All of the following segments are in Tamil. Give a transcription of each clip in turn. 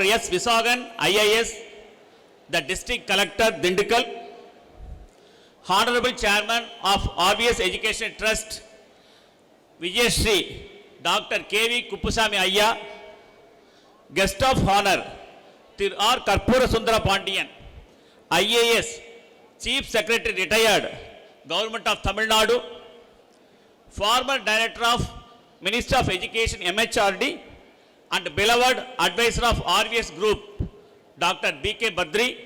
Dr. S. Visagan, IAS, the District Collector, Dindigul, Honorable Chairman of RVS Education Trust, Vijayashree, Dr. K.V. Kuppusamy Ayya, Guest of Honor, Thiru R. Karpura Sundara Pandiyan, IAS, Chief Secretary Retired, Government of Tamil Nadu, former Director of Ministry of Education, MHRD, and beloved advisor of RVS Group, Dr. B.K. Badri,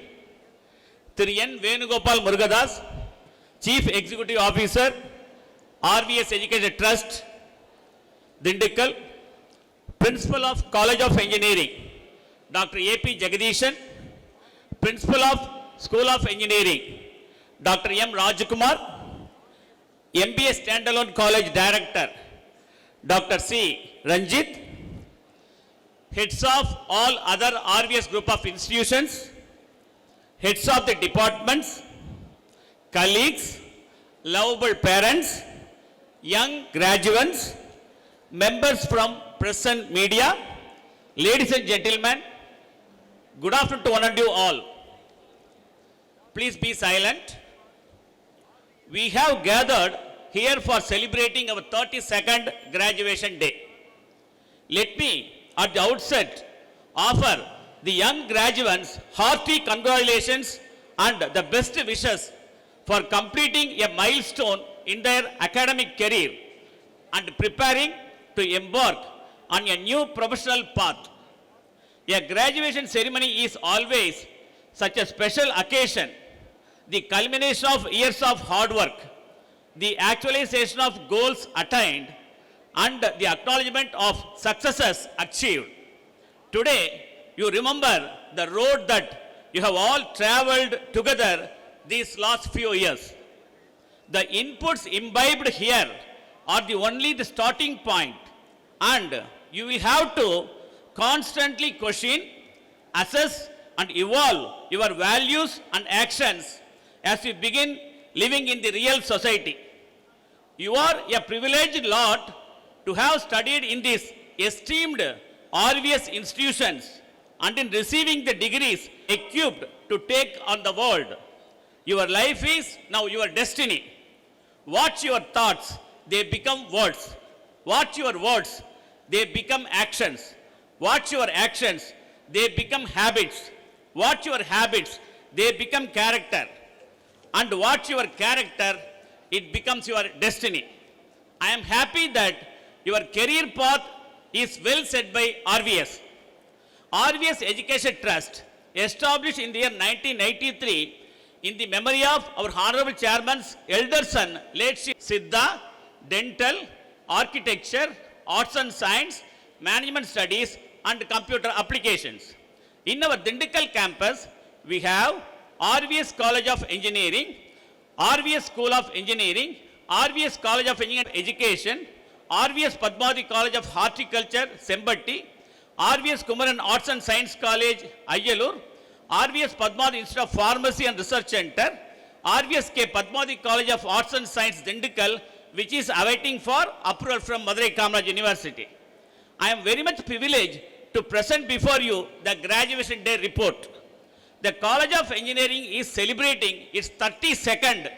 Thiru N. Venugopal Murugadas, Chief Executive Officer, RVS Education Trust, Dindigul, Principal of College of Engineering, Dr. A.P. Jagadishan, Principal of School of Engineering, Dr. M. Rajkumar, MBA Standalone College Director, Dr. C. Ranjit, heads of all other RVS Group of institutions, heads of the departments, colleagues, lovable parents, young graduates, members from press and media, ladies and gentlemen, good afternoon to one and you all. Please be silent. We have gathered here for celebrating our 32nd graduation day. Let me at the outset offer the young graduates hearty congratulations and the best wishes for completing a milestone in their academic career and preparing to embark on a new professional path. A graduation ceremony is always such a special occasion, the culmination of years of hard work, the actualization of goals attained, and the acknowledgement of successes achieved. Today, you remember the road that you have all traveled together these last few years. The inputs imbibed here are only the starting point, and you will have to constantly question, assess, and evolve your values and actions as you begin living in the real society. You are a privileged lot to have studied in these esteemed RVS institutions and in receiving the degrees equipped to take on the world. Your life is now your destiny. Watch your thoughts, they become words. Watch your words, they become actions. Watch your actions, they become habits. Watch your habits, they become character. And watch your character, it becomes your destiny. I am happy that your career path is well set by RVS. RVS Education Trust, established in the year 1993 in the memory of our Honorable Chairman's elder son, late Siddha, Dental, Architecture, Arts and Science, Management Studies, and Computer Applications. In our Dindigul campus, we have RVS College of Engineering, RVS School of Engineering, RVS College of Engineering Education, RVS Padmavati College of Horticulture, Sembatti, RVS Kumaran Arts and Science College, Ayyalur, RVS Padmavati Institute of Pharmacy and Research Center, RVS K. Padmavati College of Arts and Science, Dindigul, which is awaiting for approval from Madurai Kamaraj University. I am very much privileged to present before you the graduation day report. The College of Engineering is celebrating its 32nd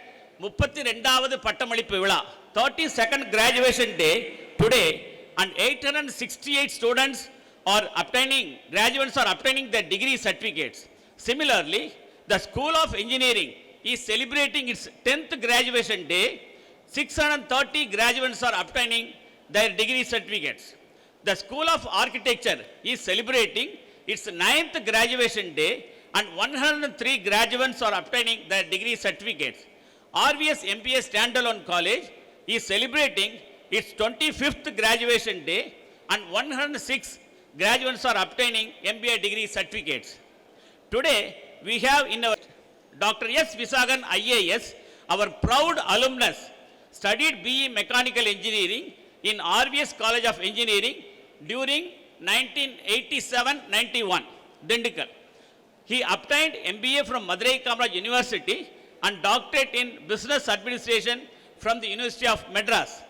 32nd graduation day today, and 868 students are obtaining, graduates are obtaining their degree certificates. Similarly, the School of Engineering is celebrating its 10th graduation day. 630 graduates are obtaining their degree certificates. The School of Architecture is celebrating its 9th graduation day, and 103 graduates are obtaining their degree certificates. RVS MBA Standalone College is celebrating its 25th graduation day, and 106 graduates are obtaining MBA degree certificates. Today, we have in our Dr. S. Visagan IAS, our proud alumnus, studied BE Mechanical Engineering in RVS College of Engineering during 1987-91, Dindigul. He obtained MBA from Madurai Kamaraj University and doctorate in Business Administration from the University of Madras.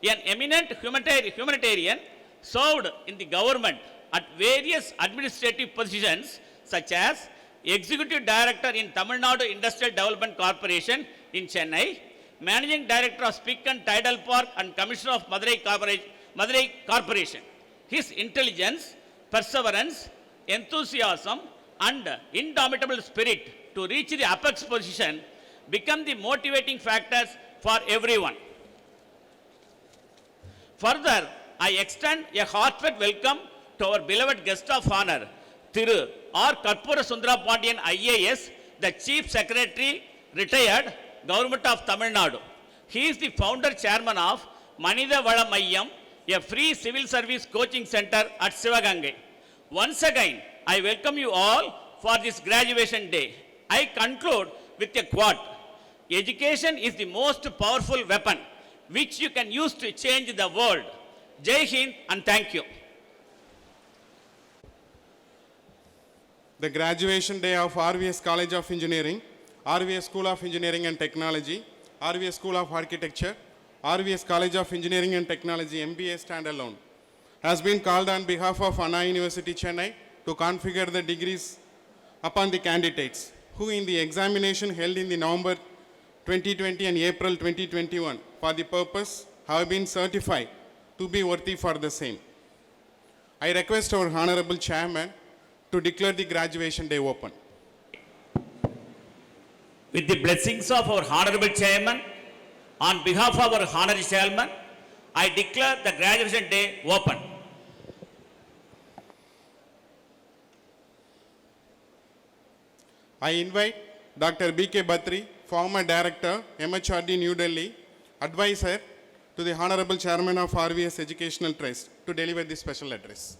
An eminent humanitarian, served in the government at various administrative positions such as Executive Director in Tamil Nadu Industrial Development Corporation in Chennai, Managing Director of Spick and Tidal Park and Commissioner of Madurai Corporation. His intelligence, perseverance, enthusiasm and indomitable spirit to reach the apex position become the motivating factors for everyone. Further, I extend a heartfelt welcome to our beloved guest of honor, Thiru R. Karpura Sundara Pandian IAS, the Chief Secretary, retired, Government of Tamil Nadu. He is the founder chairman of Manida Vala Mayyam, a free civil service coaching center at Sivagangai. Once again, I welcome you all for this graduation day. I conclude with a quote. Education is the most powerful weapon which you can use to change the world. Jai Hind and thank you. The graduation day of RVS College of Engineering, RVS School of Engineering and Technology, RVS School of Architecture, RVS College of Engineering and Technology MBA standalone has been called on behalf of Anna University Chennai to configure the degrees upon the candidates who in the examination held in the November 2020 and April 2021 for the purpose have been certified to be worthy for the same. I request our Honorable Chairman to declare the graduation day open. With the blessings of our Honorable Chairman, on behalf of our Honorary Chairman, I declare the graduation day open. I invite Dr. B.K. Batri, former Director, MHRD New Delhi, advisor to the Honorable Chairman of RVS Educational Trust to deliver the special address.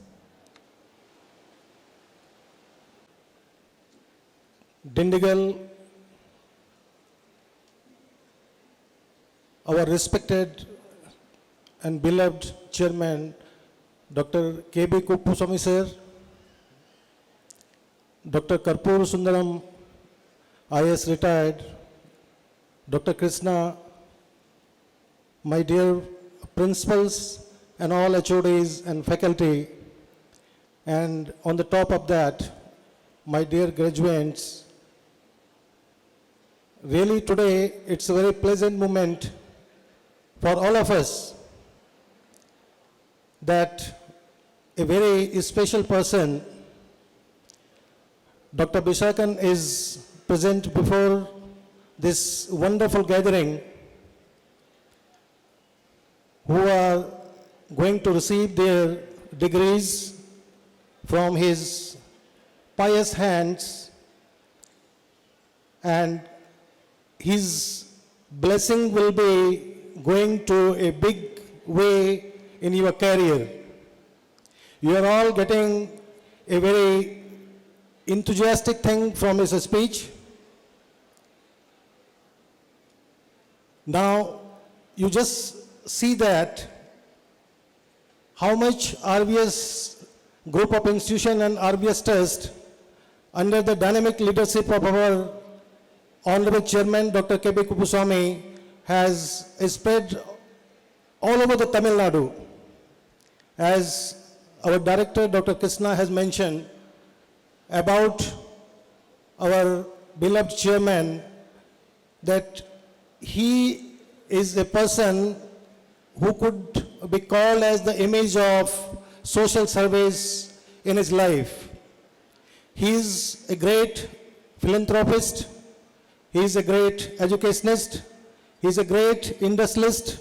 Dindigul, our respected and beloved Chairman, Dr. K.B. Kuppuswamy sir, Dr. Karpura Sundaram, IAS retired, Dr. Krishna, my dear principals and all HODs and faculty, and on the top of that, my dear graduates, really today it's a very pleasant moment for all of us that a very special person, Dr. Bishakan, is present before this wonderful gathering, who are going to receive their degrees from his pious hands, and his blessing will be going to a big way in your career. You are all getting a very enthusiastic thing from his speech. Now, you just see that how much RVS Group of Institution and RVS Trust, under the dynamic leadership of our Honorable Chairman, Dr. K.B. Kuppuswamy, has spread all over the Tamil Nadu. As our Director, Dr. Krishna, has mentioned about our beloved Chairman, that he is a person who could be called as the image of social service in his life. He is a great philanthropist, he is a great educationist, he is a great industrialist,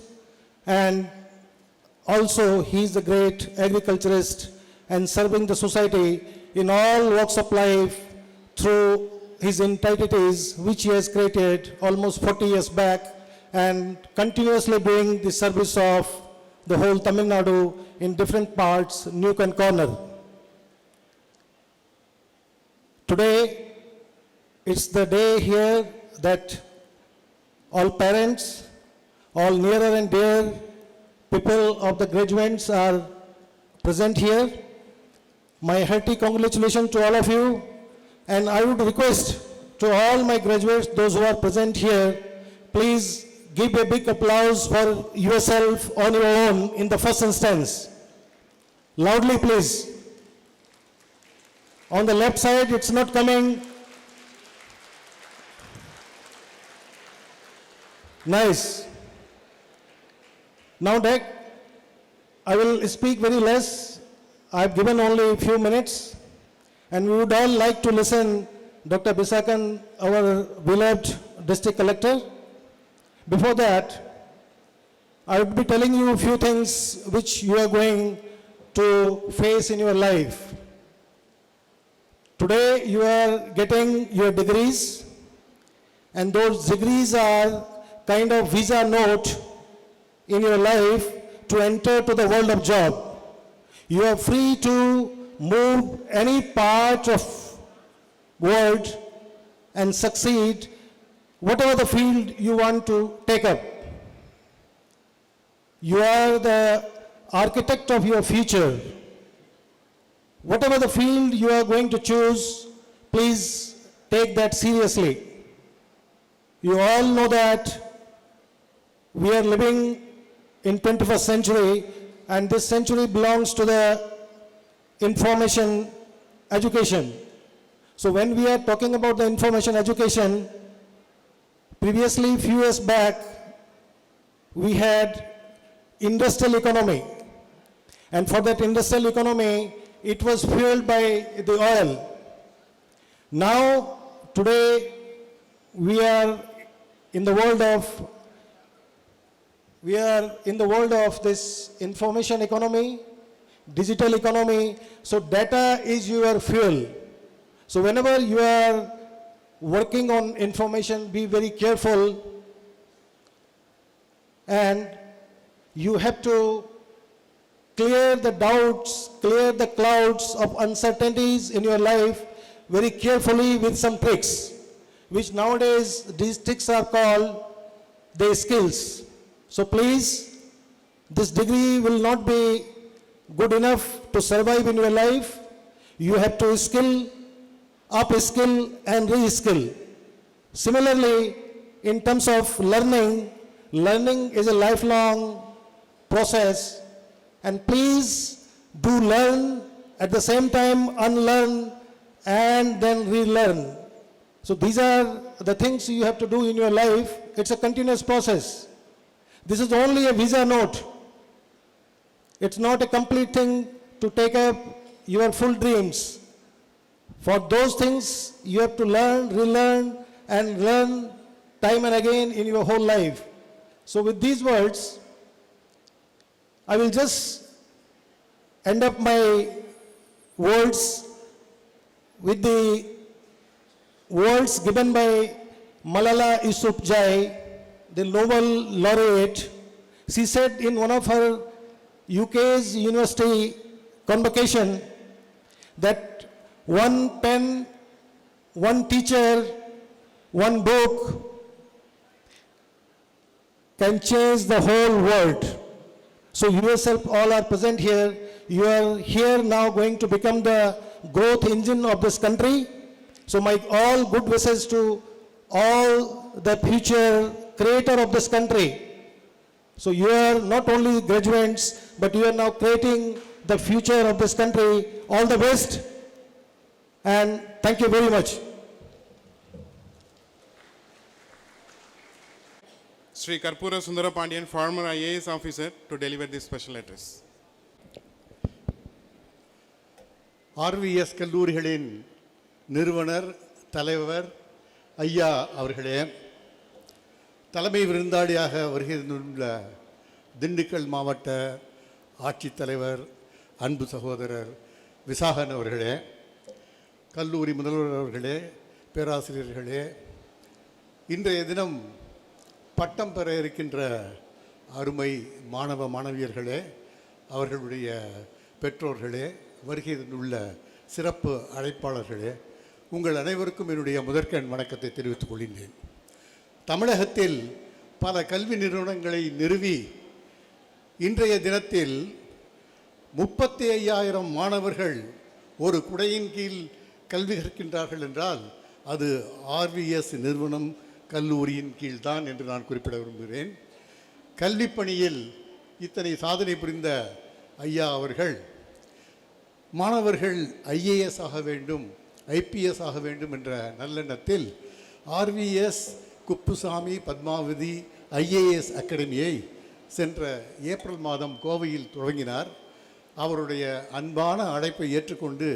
and also he is a great agriculturist and serving the society in all walks of life through his entities which he has created almost 40 years back, and continuously doing the service of the whole Tamil Nadu in different parts, nook and corner. Today, it's the day here that all parents, all nearer and dear people of the graduates are present here. My hearty congratulations to all of you, and I would request to all my graduates, those who are present here, please give a big applause for yourself on your own in the first instance. Loudly, please. On the left side, it's not coming. Nice. Now, Dek, I will speak very less. I've given only a few minutes, and we would all like to listen Dr. Bisakan, our beloved district collector. Before that, I would be telling you a few things which you are going to face in your life. Today, you are getting your degrees, and those degrees are kind of visa note in your life to enter to the world of job. You are free to move any part of world and succeed whatever the field you want to take up. You are the architect of your future. Whatever the field you are going to choose, please take that seriously. You all know that we are living in 21st century, and this century belongs to the information education. So when we are talking about the information education, previously, few years back, we had industrial economy. And for that industrial economy, it was fueled by the oil. Now, today, we are in the world of this information economy, digital economy. So data is your fuel. So whenever you are working on information, be very careful, and you have to clear the doubts, clear the clouds of uncertainties in your life very carefully with some tricks, which nowadays these tricks are called the skills. So please, this degree will not be good enough to survive in your life. You have to skill, up-skill and re-skill. Similarly, in terms of learning, learning is a lifelong process, and please do learn, at the same time unlearn and then relearn. So these are the things you have to do in your life. It's a continuous process. This is only a visa note. It's not a complete thing to take up your full dreams. For those things, you have to learn, relearn, and learn time and again in your whole life. So with these words, I will just end up my words with the words given by Malala Yousafzai, the Nobel laureate. She said in one of her UK's university convocation that one pen, one teacher, one book can change the whole world. So you yourself all are present here. You are here now going to become the growth engine of this country. So my all good wishes to all the future creator of this country. So you are not only graduates, but you are now creating the future of this country. All the best, and thank you very much. Sri Karpura Sundara Pandian, former IAS officer, to deliver this special address. RVS கல்லூரிகளின் நிறுவனர் தலைவர் ஐயா அவர்களே, தலைமை விருந்தாளியாக வருகை தந்துள்ள திண்டுக்கல் மாவட்ட ஆட்சித்தலைவர் அன்பு சகோதரர் விசாகன் அவர்களே, கல்லூரி முதல்வர் அவர்களே, பேராசிரியர்களே, இன்றைய தினம் பட்டம் பெற இருக்கின்ற அருமை மாணவ மாணவியர்களே, அவர்களுடைய பெற்றோர்களே, வருகை தந்துள்ள சிறப்பு அழைப்பாளர்களே, உங்கள் அனைவருக்கும் என்னுடைய முதற்கண் வணக்கத்தை தெரிவித்துக் கொள்கின்றேன். தமிழகத்தில் பல கல்வி நிறுவனங்களை நிறுவி இன்றைய தினத்தில் 35,000 மாணவர்கள் ஒரு குடையின் கீழ் கல்வி கற்கின்றார்கள் என்றால் அது RVS நிறுவனம் கல்லூரியின் கீழ்தான் என்று நான் குறிப்பிட விரும்புகிறேன். கல்வி பணியில் இத்தனை சாதனை புரிந்த ஐயா அவர்கள் மாணவர்கள் ஐஏஎஸ் ஆக வேண்டும், ஐபிஎஸ் ஆக வேண்டும் என்ற நல்லெண்ணத்தில் ஆர்விஎஸ் குப்புசாமி பத்மாவதி ஐஏஎஸ் அகாடமியை சென்ற ஏப்ரல் மாதம் கோவையில் தொடங்கினார். அவருடைய அன்பான அழைப்பை ஏற்றுக்கொண்டு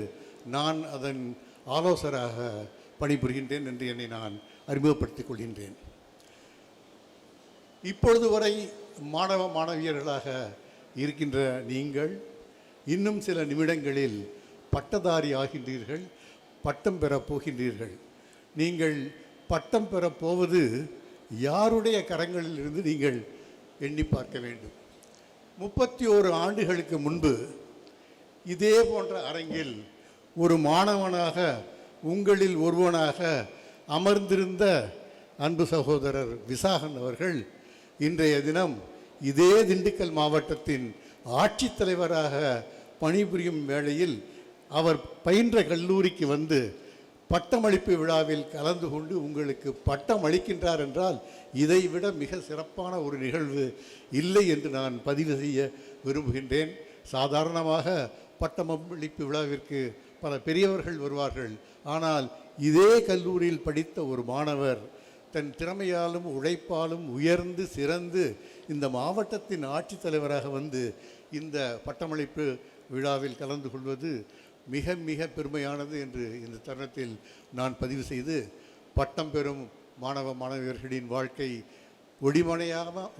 நான் அதன் ஆலோசகராக பணிபுரிகின்றேன் என்று என்னை நான் அறிமுகப்படுத்திக் கொள்கின்றேன். இப்பொழுது வரை மாணவ மாணவியர்களாக இருக்கின்ற நீங்கள் இன்னும் சில நிமிடங்களில் பட்டதாரி ஆகின்றீர்கள், பட்டம் பெறப் போகின்றீர்கள். நீங்கள் பட்டம் பெறப் போவது யாருடைய கரங்களிலிருந்து நீங்கள் எண்ணி பார்க்க வேண்டும். 31 ஆண்டுகளுக்கு முன்பு இதே போன்ற அரங்கில் ஒரு மாணவனாக உங்களில் ஒருவனாக அமர்ந்திருந்த அன்பு சகோதரர் விசாகன் அவர்கள் இன்றைய தினம் இதே திண்டுக்கல் மாவட்டத்தின் ஆட்சித்தலைவராக பணிபுரியும் வேளையில் அவர் பயின்ற கல்லூரிக்கு வந்து பட்டமளிப்பு விழாவில் கலந்து கொண்டு உங்களுக்கு பட்டம் அளிக்கின்றார் என்றால் இதைவிட மிக சிறப்பான ஒரு நிகழ்வு இல்லை என்று நான் பதிவு செய்ய விரும்புகின்றேன். சாதாரணமாக பட்டமளிப்பு விழாவிற்கு பல பெரியவர்கள் வருவார்கள். ஆனால் இதே கல்லூரியில் படித்த ஒரு மாணவர் தன் திறமையாலும் உழைப்பாலும் உயர்ந்து சிறந்து இந்த மாவட்டத்தின் ஆட்சித்தலைவராக வந்து இந்த பட்டமளிப்பு விழாவில் கலந்து கொள்வது மிக மிக பெருமையானது என்று இந்த தருணத்தில் நான் பதிவு செய்து, பட்டம் பெறும் மாணவ மாணவியர்களின் வாழ்க்கை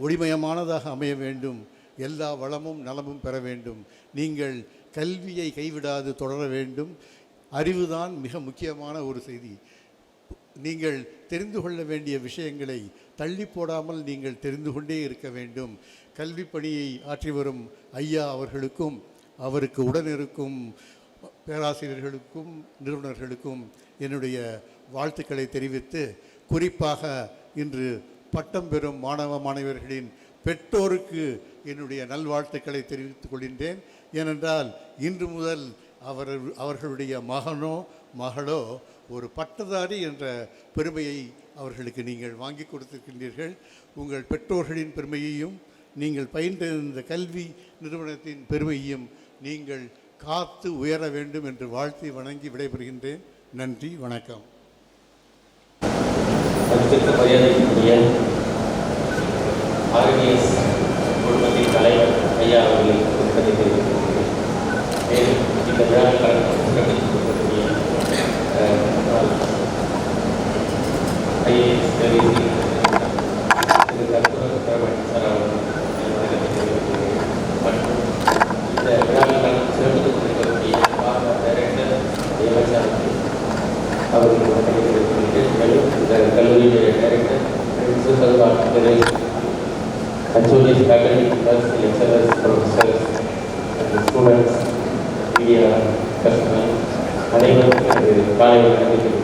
ஒளிமயமானதாக அமைய வேண்டும், எல்லா வளமும் நலமும் பெற வேண்டும். நீங்கள் கல்வியை கைவிடாது தொடர வேண்டும். அறிவுதான் மிக முக்கியமான ஒரு செய்தி. நீங்கள் தெரிந்து கொள்ள வேண்டிய விஷயங்களை தள்ளி போடாமல் நீங்கள் தெரிந்து கொண்டே இருக்க வேண்டும். கல்வி பணியை ஆற்றி வரும் ஐயா அவர்களுக்கும் அவருக்கு உடனிருக்கும் பேராசிரியர்களுக்கும் நிறுவனர்களுக்கும் என்னுடைய வாழ்த்துக்களை தெரிவித்து, குறிப்பாக இன்று பட்டம் பெறும் மாணவ மாணவியர்களின் பெற்றோருக்கு என்னுடைய நல்வாழ்த்துக்களை தெரிவித்துக் கொள்கின்றேன். ஏனென்றால் இன்று முதல் அவர்களுடைய மகனோ மகளோ ஒரு பட்டதாரி என்ற பெருமையை அவர்களுக்கு நீங்கள் வாங்கி கொடுத்திருக்கின்றீர்கள். உங்கள் பெற்றோர்களின் பெருமையையும் நீங்கள் பயின்ற இந்த கல்வி நிறுவனத்தின் பெருமையையும் நீங்கள் காத்து உயர வேண்டும் என்று வாழ்த்தி வணங்கி விடைபெறுகின்றேன். நன்றி, வணக்கம். ஆர்விஎஸ் குடும்பத்தின் தலைவர் ஐயா அவர்கள் கொடுப்பதை தெரிவித்துள்ளேன். மேலும் இந்த விழாவில் கலந்து கொள்ளக்கூடிய ஐஏஎஸ் திரு கற்பூர சுந்தரமணி சார் அவர்கள் மற்றும் இந்த விழாவில் சிறப்பித்துக் கொண்டிருக்கக்கூடிய டைரக்டர் தேவசாமி அவர்கள் தெரிவித்துள்ளேன். மேலும் இந்த கல்லூரியுடைய director principal Thiru HODs, faculty, lecturers, professors, and students, media, personnel, அனைவருக்கும் காலை வணக்கம்.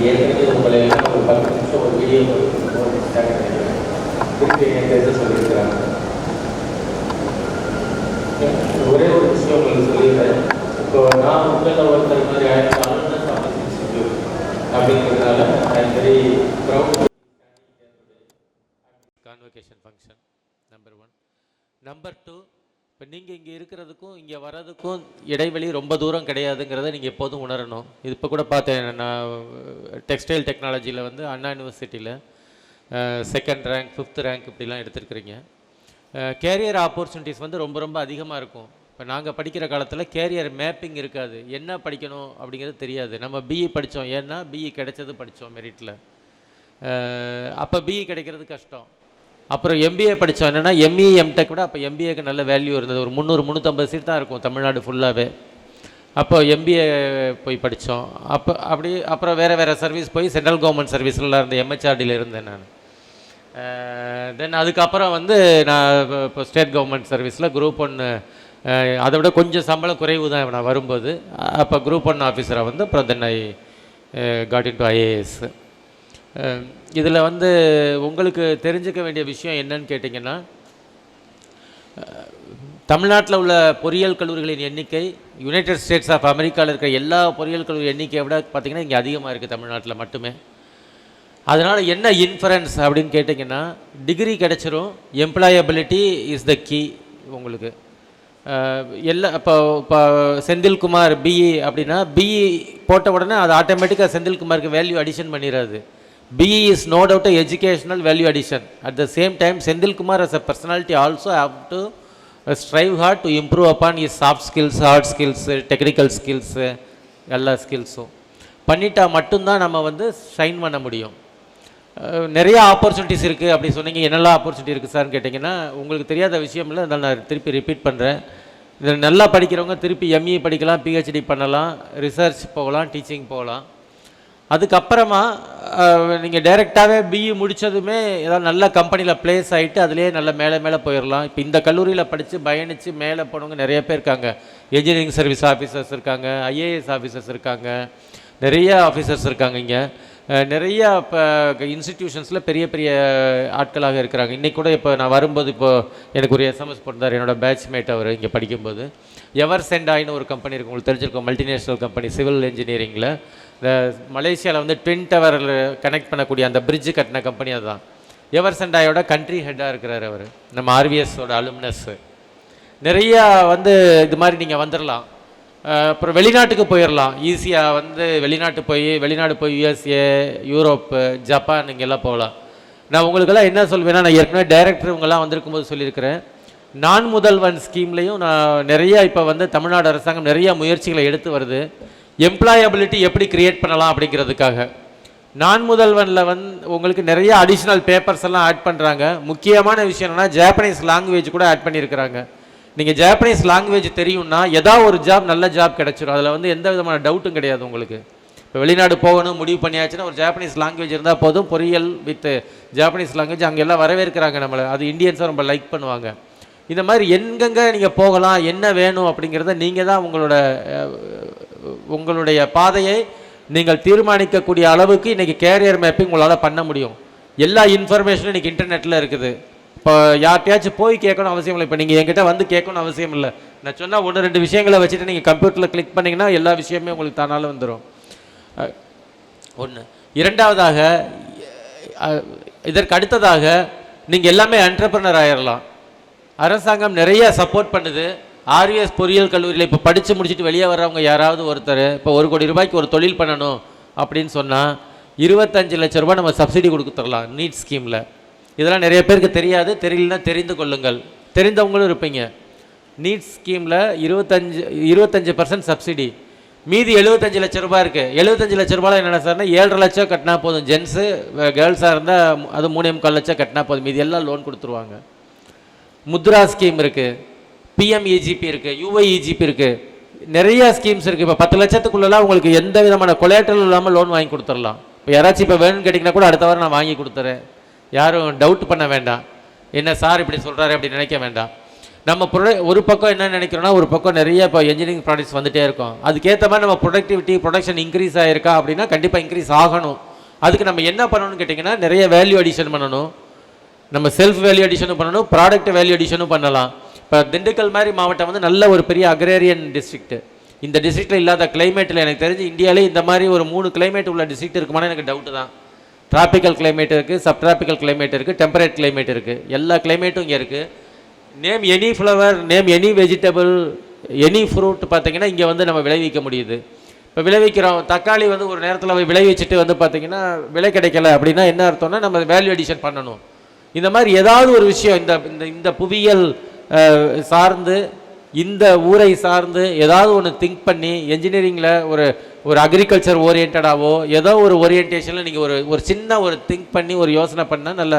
ஏற்கனவே உங்களை எல்லாம் ஒரு 10 நிமிஷம் ஒரு வீடியோ திருப்பி என்கிட்ட சொல்லியிருக்கிறாங்க. ஒரே ஒரு விஷயம் உங்களுக்கு சொல்லியிருக்கேன். இப்போ நான் உங்களில் ஒருத்தர் மாதிரி அலுவலர் ஆஃபீஸ் இன்ஸ்டிடியூட் அப்படிங்கிறதுனால I am very proud. Convocation function number 1. Number 2, இப்போ நீங்கள் இங்கே இருக்கிறதுக்கும் இங்கே வர்றதுக்கும் இடைவெளி ரொம்ப தூரம் கிடையாதுங்கிறத நீங்கள் எப்போதும் உணரணும். இது இப்போ கூட பார்த்தேன், நான் டெக்ஸ்டைல் டெக்னாலஜியில் வந்து அண்ணா யூனிவர்சிட்டியில் 2nd ரேங்க் 5th ரேங்க் இப்படிலாம் எடுத்துருக்குறீங்க. கேரியர் ஆப்பர்ச்சுனிட்டிஸ் வந்து ரொம்ப ரொம்ப அதிகமாக இருக்கும். இப்போ நாங்கள் படிக்கிற காலத்தில் கேரியர் மேப்பிங் இருக்காது, என்ன படிக்கணும் அப்படிங்கிறது தெரியாது. நம்ம பிஇ படித்தோம், ஏன்னா பிஇ கிடைச்சது படித்தோம் மெரிட்டில். அப்போ பிஇ கிடைக்கிறது கஷ்டம். அப்புறம் எம்பிஏ படித்தோம், என்னென்னா எம்இ எம்டெக் விட அப்போ எம்பிஏக்கு நல்ல வேல்யூ இருந்தது. ஒரு 300-350 சீட் தான் இருக்கும் தமிழ்நாடு ஃபுல்லாகவே. அப்போ எம்பிஏ போய் படித்தோம். அப்புறம் வேறு சர்வீஸ் போய் சென்ட்ரல் கவர்மெண்ட் சர்வீஸ்லாம் இருந்தேன், எம்ஹெச்ஆர்டியில் இருந்தேன் நான். தென் அதுக்கப்புறம் வந்து நான் இப்போ ஸ்டேட் கவர்மெண்ட் சர்வீஸில் குரூப் 1, அதை விட கொஞ்சம் சம்பளம் குறைவு தான் நான் வரும்போது. அப்போ குரூப் 1 ஆஃபீஸராக வந்து அப்புறம் then I got into IAS. இதில் வந்து உங்களுக்கு தெரிஞ்சுக்க வேண்டிய விஷயம் என்னன்னு கேட்டிங்கன்னா, தமிழ்நாட்டில் உள்ள பொறியியல் கல்லூரிகளின் எண்ணிக்கை யுனைடெட் ஸ்டேட்ஸ் ஆஃப் அமெரிக்காவில் இருக்கிற எல்லா பொறியியல் கல்லூரி எண்ணிக்கையை விட பார்த்திங்கன்னா இங்கே அதிகமாக இருக்குது தமிழ்நாட்டில் மட்டுமே. அதனால் என்ன இன்ஃபரன்ஸ் அப்படின்னு கேட்டிங்கன்னா, டிகிரி கிடச்சிரும், எம்ப்ளாயபிலிட்டி இஸ் த கீ உங்களுக்கு. இப்போ செந்தில்குமார் பிஇ அப்படின்னா பிஇ போட்ட உடனே அது ஆட்டோமேட்டிக்காக செந்தில்குமாருக்கு வேல்யூ அடிஷன் பண்ணிடாது. BE is no doubt a educational value addition. At the same time, Sendil Kumar as a personality also have to strive hard to improve upon his soft skills, hard skills, technical skills, எல்லா ஸ்கில்ஸும் பண்ணிட்டா மட்டும்தான் நம்ம வந்து ஷைன் பண்ண முடியும். நிறைய ஆப்பர்ச்சுனிட்டிஸ் இருக்குது அப்படி சொன்னீங்க. என்னெல்லாம் ஆப்பர்ச்சுனிட்டி இருக்குது சார்னு கேட்டிங்கன்னா, உங்களுக்கு தெரியாத விஷயம் இல்லை, அதனால் நான் திருப்பி ரிப்பீட் பண்ணுறேன். இதில் நல்லா படிக்கிறவங்க திருப்பி ME படிக்கலாம், PhD பண்ணலாம், ரிசர்ச் போகலாம், டீச்சிங் போகலாம். அதுக்கப்புறமா நீங்கள் டைரெக்டாகவே BE முடித்ததுமே ஏதாவது நல்ல கம்பெனியில் ப்ளேஸ் ஆகிட்டு அதுலேயே நல்ல மேலே போயிடலாம். இப்போ இந்த கல்லூரியில் படித்து பயணித்து மேலே போனவங்க நிறைய பேர் இருக்காங்க. என்ஜினியரிங் சர்வீஸ் ஆஃபீஸர்ஸ் இருக்காங்க, IAS ஆஃபீஸர்ஸ் இருக்காங்க, நிறைய ஆஃபீஸர்ஸ் இருக்காங்க. இங்கே நிறைய இப்போ இன்ஸ்டிடியூஷன்ஸில் பெரிய பெரிய ஆட்களாக இருக்கிறாங்க. இன்றைக்கி கூட இப்போ நான் வரும்போது எனக்கு ஒரு SMS போட்டிருந்தார் என்னோடய பேட்ச்மேட். அவர் இங்கே படிக்கும்போது எவர்சென்டாயின்னு ஒரு கம்பெனி இருக்குது, உங்களுக்கு தெரிஞ்சிருக்கோம், மல்டிநேஷ்னல் கம்பெனி சிவில் இன்ஜினியரிங்கில். இந்த மலேசியாவில் வந்து ட்வின் டவரில் கனெக்ட் பண்ணக்கூடிய அந்த பிரிட்ஜு கட்டின கம்பெனி அதுதான். எவர்சென்டாயோட கண்ட்ரி ஹெட்டாக இருக்கிறார் அவர், நம்ம RVSோட அலுமினஸ்ஸு. நிறையா வந்து இது மாதிரி நீங்கள் வந்துடலாம். அப்புறம் வெளிநாட்டுக்கு போயிடலாம் ஈஸியாக. வந்து வெளிநாடு போய் USA, யூரோப்பு, ஜப்பான் இங்கெல்லாம் போகலாம். நான் உங்களுக்கெல்லாம் என்ன சொல்வேன்னா, நான் ஏற்கனவே டைரக்டர் இவங்கெல்லாம் வந்திருக்கும் போது சொல்லியிருக்கிறேன், நான் முதல்வன் ஸ்கீம்லேயும் நான் நிறையா இப்போ வந்து தமிழ்நாடு அரசாங்கம் நிறையா முயற்சிகளை எடுத்து வருது. எம்ப்ளாயபிலிட்டி எப்படி கிரியேட் பண்ணலாம் அப்படிங்கிறதுக்காக. நான் முதல்வனில் வந்து உங்களுக்கு நிறைய அடிஷ்னல் பேப்பர்ஸ் எல்லாம் ஆட் பண்ணுறாங்க. முக்கியமான விஷயம் என்னென்னா, ஜாப்பனீஸ் லாங்குவேஜ் கூட ஆட் பண்ணியிருக்கிறாங்க. நீங்கள் ஜாப்பனீஸ் லாங்குவேஜ் தெரியும்னா ஏதாவது ஒரு ஜாப், நல்ல ஜாப் கிடச்சிரும். அதில் வந்து எந்த விதமான டவுட்டும் கிடையாது உங்களுக்கு. இப்போ வெளிநாடு போகணும் முடிவு பண்ணியாச்சுன்னா ஒரு ஜாப்பனீஸ் லாங்குவேஜ் இருந்தால் போதும். பொறியியல் வித் ஜாப்பனீஸ் லாங்குவேஜ் அங்கே எல்லாம் வரவேற்கிறாங்க நம்மளை. அது இந்தியன்ஸை ரொம்ப லைக் பண்ணுவாங்க. இந்த மாதிரி எங்கெங்கே நீங்கள் போகலாம், என்ன வேணும் அப்படிங்கிறத நீங்கள் தான் உங்களுடைய பாதையை நீங்கள் தீர்மானிக்கக்கூடிய அளவுக்கு இன்றைக்கி கேரியர் மேப்பிங் உங்களால் பண்ண முடியும். எல்லா இன்ஃபர்மேஷனும் இன்றைக்கி இன்டர்நெட்டில் இருக்குது. இப்போ யார்கிட்டயாச்சும் போய் கேட்கணும் அவசியம் இல்லை. இப்போ நீங்கள் என்கிட்ட வந்து கேட்கணும் அவசியம் இல்லை. நான் சொன்னால் 1-2 விஷயங்களை வச்சுட்டு நீங்கள் கம்ப்யூட்டரில் கிளிக் பண்ணிங்கன்னா எல்லா விஷயமே உங்களுக்கு தானாலும் வந்துடும். ஒன்று. இரண்டாவதாக, இதற்கு அடுத்ததாக நீங்கள் எல்லாமே என்டர்பிரனர் ஆயிடலாம். அரசாங்கம் நிறைய சப்போர்ட் பண்ணுது. RVS பொறியியல் கல்லூரியில் இப்போ படித்து முடிச்சுட்டு வெளியே வர்றவங்க யாராவது ஒருத்தர் இப்போ 1 கோடி ரூபாய்க்கு ஒரு தொழில் பண்ணணும் அப்படின்னு சொன்னால் 25 லட்ச ரூபாய் நம்ம சப்சிடி கொடுத்துடலாம் நீட் ஸ்கீமில். இதெல்லாம் நிறைய பேருக்கு தெரியாது. தெரியலன்னா தெரிந்து கொள்ளுங்கள். தெரிந்தவங்களும் இருப்பீங்க. நீட் ஸ்கீமில் 25% சப்சிடி, மீதி 75 லட்ச ரூபாய் இருக்குது. 75 லட்ச ரூபாயில் என்னென்ன சார்னா 7.5 லட்சம் கட்டினா போதும். ஜென்ஸு, கேர்ள்ஸாக இருந்தால் அது 3.25 லட்சம் கட்டினா போதும். மீதி எல்லாம் லோன் கொடுத்துருவாங்க. முத்ரா ஸ்கீம் இருக்குது, PMEGP இருக்குது, UIEGP இருக்குது, நிறைய ஸ்கீம்ஸ் இருக்குது. இப்போ 10 லட்சத்துக்குள்ளெல்லாம் உங்களுக்கு எந்த விதமான கொலேட்ரல் இல்லாமல் லோன் வாங்கி கொடுத்துடலாம். இப்போ யாராச்சும் இப்போ வேணும்னு கேட்டிங்கன்னா கூட அடுத்த வாரம் நான் வாங்கி கொடுத்துறேன். யாரும் டவுட் பண்ண வேண்டாம். என்ன சார் இப்படி சொல்கிறாரு அப்படி நினைக்க வேண்டாம். நம்ம ஒரு பக்கம் என்ன நினைக்கிறோன்னா, ஒரு பக்கம் நிறைய இப்போ இன்ஜினியரிங் ப்ராடக்ட்ஸ் வந்துகிட்டே இருக்கும். அதுக்கேற்ற மாதிரி நம்ம ப்ரொடக்ஷன் இன்க்ரீஸ் ஆகிருக்கா அப்படின்னா கண்டிப்பாக இன்க்ரீஸ் ஆகணும். அதுக்கு நம்ம என்ன பண்ணணும்னு கேட்டிங்கன்னா, நிறைய வேல்யூ அடிஷன் பண்ணணும். நம்ம செல்ஃப் வேல்யூ அடிஷனும் பண்ணணும், ப்ராடக்ட் வேல்யூ அடிஷனும் பண்ணலாம். இப்போ திண்டுக்கல் மாதிரி மாவட்டம் வந்து நல்ல ஒரு பெரிய அக்ரேரியன் டிஸ்ட்ரிக்ட். இந்த டிஸ்ட்ரிக்டில் இல்லாத கிளைமேட்டில் எனக்கு தெரிஞ்சு இந்தியாவிலே இந்த மாதிரி ஒரு 3 கிளைமேட் உள்ள டிஸ்ட்ரிக்ட் இருக்குமானா எனக்கு டவுட்டு தான். டிராபிக்கல் கிளைமேட் இருக்குது, சப் டிராபிக்கல் கிளைமேட் இருக்குது, டெம்பரேட் கிளைமேட் இருக்குது. எல்லா கிளைமேட்டும் இங்கே இருக்குது. Name any flower, name any vegetable, any fruit பார்த்திங்கன்னா இங்கே வந்து நம்ம விளைவிக்க முடியுது. இப்போ விளைவிக்கிறோம். தக்காளி வந்து ஒரு நேரத்தில் விளைவிச்சுட்டு வந்து பார்த்திங்கன்னா விலை கிடைக்கல அப்படின்னா என்ன அர்த்தம்னா நம்ம வேல்யூ அடிஷன் பண்ணணும். இந்த மாதிரி ஏதாவது ஒரு விஷயம் இந்த புவியியல் சார்ந்து, இந்த ஊரை சார்ந்து ஏதாவது ஒன்று திங்க் பண்ணி என்ஜினியரிங்கில் ஒரு அக்ரிகல்ச்சர் ஓரியன்டாவோ ஏதோ ஒரு ஓரியன்டேஷனில் நீங்கள் ஒரு சின்ன ஒரு திங்க் பண்ணி ஒரு யோசனை பண்ணால் நல்ல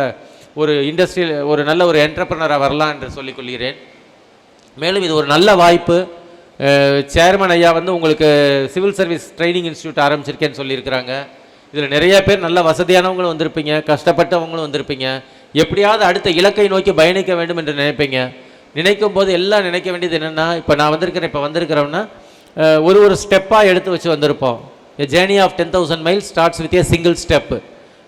ஒரு இண்டஸ்ட்ரியில் நல்ல ஒரு என்டர்பிரனராக வரலாம் என்று சொல்லிக்கொள்கிறேன். மேலும் இது ஒரு நல்ல வாய்ப்பு. சேர்மன் ஐயா வந்து உங்களுக்கு சிவில் சர்வீஸ் ட்ரைனிங் இன்ஸ்டியூட் ஆரம்பிச்சிருக்கேன்னு சொல்லியிருக்கிறாங்க. இதில் நிறைய பேர் நல்ல வசதியானவங்களும் வந்திருப்பீங்க, கஷ்டப்பட்டவங்களும் வந்திருப்பீங்க. எப்படியாவது அடுத்த இலக்கை நோக்கி பயணிக்க வேண்டும் என்று நினைப்பீங்க. நினைக்கும் போது எல்லாம் நினைக்க வேண்டியது என்னென்னா, இப்போ நான் வந்திருக்கிறோம்னா ஒரு ஸ்டெப்பாக எடுத்து வச்சு வந்திருப்போம். A journey of 10,000 miles starts with a single step.